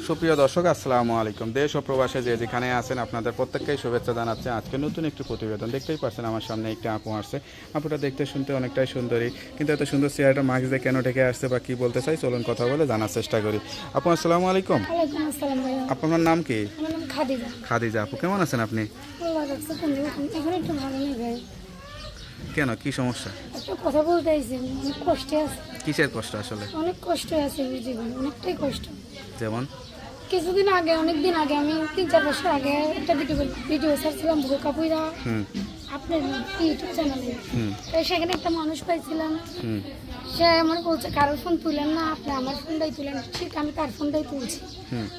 সুপ্রিয় দর্শক আসসালামু আলাইকুম। দেশ ও প্রবাসে যে যেখানে আছেন আপনাদের প্রত্যেককেই শুভেচ্ছা জানাচ্ছি। আজকে নতুন একটি প্রতিবেদন দেখতেই পাচ্ছেন, আমার সামনে একটি আপু আসছে। আপুটা দেখতে শুনতে অনেকটাই সুন্দরী, কিন্তু এত সুন্দর চেহারাটা মাস্ক দিয়ে কেন ঢেকে আসছে বা কী বলতে চাই চলুন কথা বলে জানার চেষ্টা করি। আপু আসসালামু আলাইকুম। ওয়ালাইকুম আসসালাম ভাইয়া। আপনার নাম কি? আমার নাম খাদিজা। খাদিজা আপু, কেমন আছেন আপনি? আল্লাহ রাখছে কোনরকম। এখন একটু ভালো নেই ভাই, কেন, কি সমস্যা? একটা কথা বলতে আইছি, অনেক কষ্টে আছে। কিসের কষ্ট আসলে? অনেক কষ্ট আছে এই জীবনে, অনেকটাই কষ্ট। যেমন? কিছুদিন আগে, অনেকদিন আগে, আমি 3-4 বছর আগে একটা ভিডিও ছাড়ছিলাম বোরকা পইরা আপনার ইউটিউব চ্যানেলে। তাই সেখানে একটা মানুষ পাইছিলাম, সে আমার বলছে কারোর ফোন তুলেন না, আপনি আমার ফোনটাই তুলেন। ঠিক আমি তার ফোনটাই তুলছি।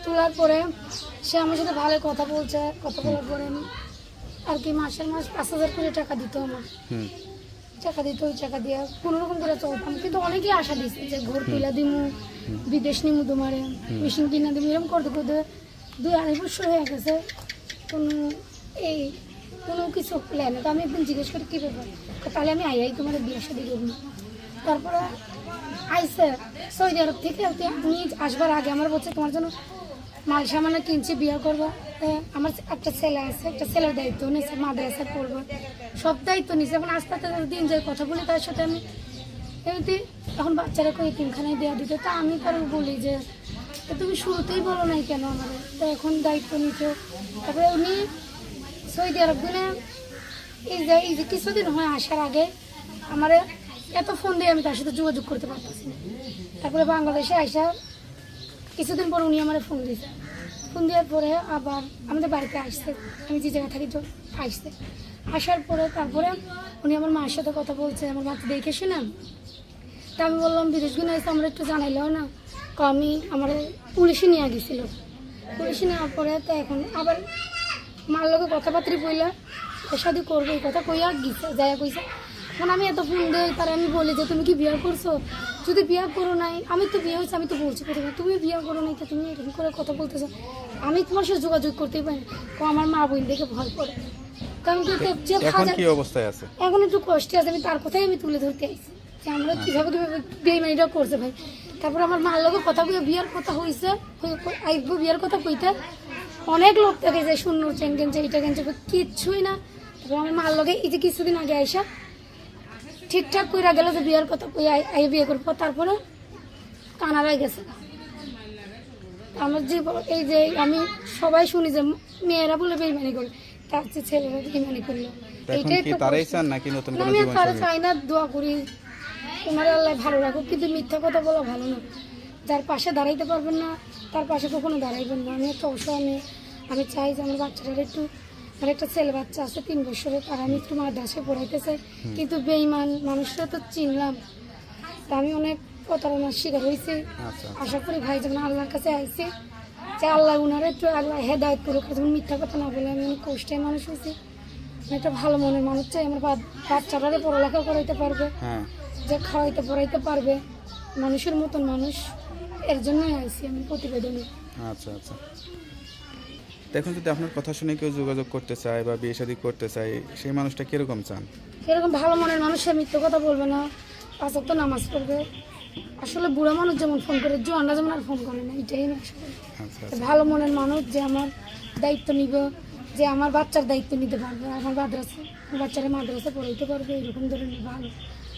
তোলার পরে সে আমার সাথে ভালো কথা বলছে। কথা বলার পরে আর কি মাসের মাস 5,000 করে টাকা দিত আমার। টাকা দিত, ওই টাকা দিয়ে কোনোরকম করে চলতাম। কিন্তু অনেকেই আশা দিচ্ছে যে ঘর তুলা দিমু, বিদেশ নিমু, তোমারে মেশিন কিনা দিমু, এরকম করতে করতে 2-2.5 বছর হয়ে গেছে। কোনো কিছু প্ল্যান। তো আমি একদিন জিজ্ঞেস করি কী ব্যাপার, তাহলে আমি আই তোমার বিয়ে শাদী করবো। তারপরে আইসে সৌদি আরব থেকে। আমি আসবার আগে আমার বলছে তোমার জন্য মাল সামান্য কিনছি, বিয়ে করবো। আমার একটা ছেলে আছে, একটা ছেলের দায়িত্ব নিয়েছে, মাদ্রাসা পড়বো, সব দায়িত্ব নিয়েছে। এখন আস্তে আস্তে দিন যে কথা বলি তার সাথে আমি এমনি এখন বাচ্চারা করে তিনখানায় দেওয়া দিতে। তা আমি তার বলি যে তুমি শুরুতেই বলো নাই কেন আমার, তো এখন দায়িত্ব নিচ্ছ। তারপরে উনি সৌদি আরব দিনে এই যে কিছুদিন হয় আসার আগে আমার এত ফোন দিয়ে আমি তার সাথে যোগাযোগ করতে পারতেছি না। তারপরে বাংলাদেশে আসা কিছুদিন পর উনি আমার ফোন দিয়েছে। ফোন দেওয়ার পরে আবার আমাদের বাড়িতে আসছে, আমি যে জায়গায় থাকি আসছে। আসার পরে তারপরে উনি আমার মায়ের সাথে কথা বলছে, আমার মাকে দেখে শুনেন। তা আমি বললাম বিদেশ গুনে এসে আমরা একটু জানাইলেও না। আমি আমার পুলিশে নিয়ে গেছিলো। পুলিশে নেওয়ার পরে তো এখন আবার মার লোকে কথাবার্তা বইলা শাদি করবো এই কথা কইয়া গেছে, যাইয়া কইছে। এখন আমি এত ফোন দিই তার, আমি বলি যে তুমি কি বিয়ে করছো? যদি বিয়ে করো নাই, আমি তো বিয়ে হয়েছে, আমি তো বলছি প্রথমে তুমি বিয়ে করো নাই, তো তুমি এরকম করে কথা বলতেছো। আমি তোমার সাথে যোগাযোগ করতেই পারি। আমার মা বোন দেখে ভয় করে, কারণ যে এখন কি অবস্থায় আছে? এখন একটু কষ্টে আছে। আমি তার কথাই আমি তুলে ধরতে আইছি যে আমরা কিভাবে তুমি বেইমানিটা করছে ভাই। তারপর আমার মার লোকের কথা কইয়া বিয়ার কথা হয়েছে, আইবো বিয়ার কথা কইতে অনেক লোক থাকে যে শূন্য চেন কেনছে, এইটা কেনছে, কিচ্ছুই না। তারপর আমার মার লোকে এই যে কিছুদিন আগে আইসা ঠিকঠাক কইরা গেল যে বিয়ার কথা কই আই বিয়ে করবো। তারপরে কানাডায় গেছে। আমার যে এই যে আমি সবাই শুনি যে মেয়েরা বলে বেইমানি করে, তার যে ছেলেরা বেইমানি করলো। এইটাই কি তারাই চান নাকি নতুন কোনো আমি জীবন তারা সঙ্গী? চাই না, দোয়া করি তোমার আল্লাহ ভালো রাখুক, কিন্তু মিথ্যা কথা বলা ভালো না। যার পাশে দাঁড়াইতে পারবেন না তার পাশে কখনো দাঁড়াইবেন না। আমি একটা অসহায় মেয়ে, আমি চাই যে আমার বাচ্চাটার একটু, আমার একটা ছেলে বাচ্চা আছে 3 বছরের, তার আমি একটু মাদ্রাসায় পড়াইতে চাই। কিন্তু বেইমান মানুষরা তো চিনলাম, তা আমি অনেক প্রতারণার শিকার হয়েছি। আশা করি ভাই যেমন আল্লাহর কাছে আইছি যে আল্লাহ উনারা একটু আল্লাহ হেদায়ত করুক, যেমন মিথ্যা কথা না বলে। আমি অনেক কষ্টে মানুষ হয়েছি, আমি একটা ভালো মনের মানুষ চাই। আমার বাচ্চাটারে পড়ালেখা করাইতে পারবে, যে খাওয়াইতে পড়াইতে পারবে, মানুষের মতন মানুষ। এর জন্যই আইছি আমি প্রতিবেদনে। আচ্ছা আচ্ছা, দেখুন যদি আপনার কথা শুনে কেউ যোগাযোগ করতে চায় বা বিয়ে শাদী করতে চায়, সেই মানুষটা কিরকম চান? এরকম ভালো মনের মানুষ, সে মিথ্যা কথা বলবে না, 5 ওয়াক্ত নামাজ পড়বে। আসলে বুড়া মানুষ যেমন ফোন করে, জোয়ানরা যেমন আর ফোন করে না, এটাই আমি আশা করি। ভালো মনের মানুষ যে আমার দায়িত্ব নিব, যে আমার বাচ্চার দায়িত্ব নিতে পারবে, আমার বাচ্চারা মাদ্রাসা পড়াইতে পারবে, এরকম ধরনের ভালো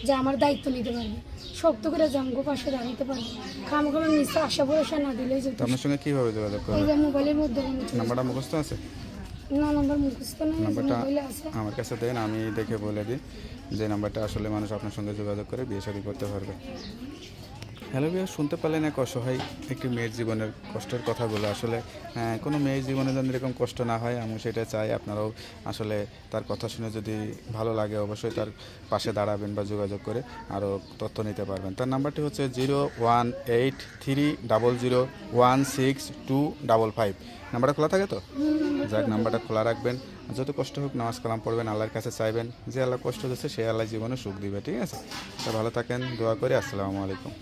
যে আমার দায়িত্ব নিতে পারবে, শক্ত করে জামগো পাশে দাঁড়াইতে পারবে। খামখামের নিচে আশা ভরসা না দিলেই যেত। আপনার সঙ্গে কিভাবে যোগাযোগ এই করবে? যে মোবাইলের মধ্যে নাম্বারটা মুখস্থ আছে? না, নাম্বার মুখস্থ নেই, নাম্বারটা মোবাইলে আছে। আমার কাছে দেন, আমি দেখে বলে দিই যে নাম্বারটা আসলে মানুষ আপনার সঙ্গে যোগাযোগ করে বিয়ে শাদী করতে পারবে। হ্যালো বিয়ে, শুনতে পারলেন এক অসহায় একটি মেয়ের জীবনের কষ্টের কথাগুলো। আসলে কোনো মেয়ের জীবনে যেন এরকম কষ্ট না হয়, আমি সেটা চাই। আপনারাও আসলে তার কথা শুনে যদি ভালো লাগে অবশ্যই তার পাশে দাঁড়াবেন বা যোগাযোগ করে আরও তথ্য নিতে পারবেন। তার নাম্বারটি হচ্ছে 01830162555। নাম্বারটা খোলা থাকে তো? যাক, নাম্বারটা খোলা রাখবেন। যত কষ্ট হোক নামাজ কালাম পড়বেন, আল্লাহর কাছে চাইবেন, যে আল্লাহ কষ্ট দিচ্ছে সে আল্লাহ জীবনে সুখ দিবে। ঠিক আছে, তা ভালো থাকেন, দোয়া করি। আসসালামু আলাইকুম।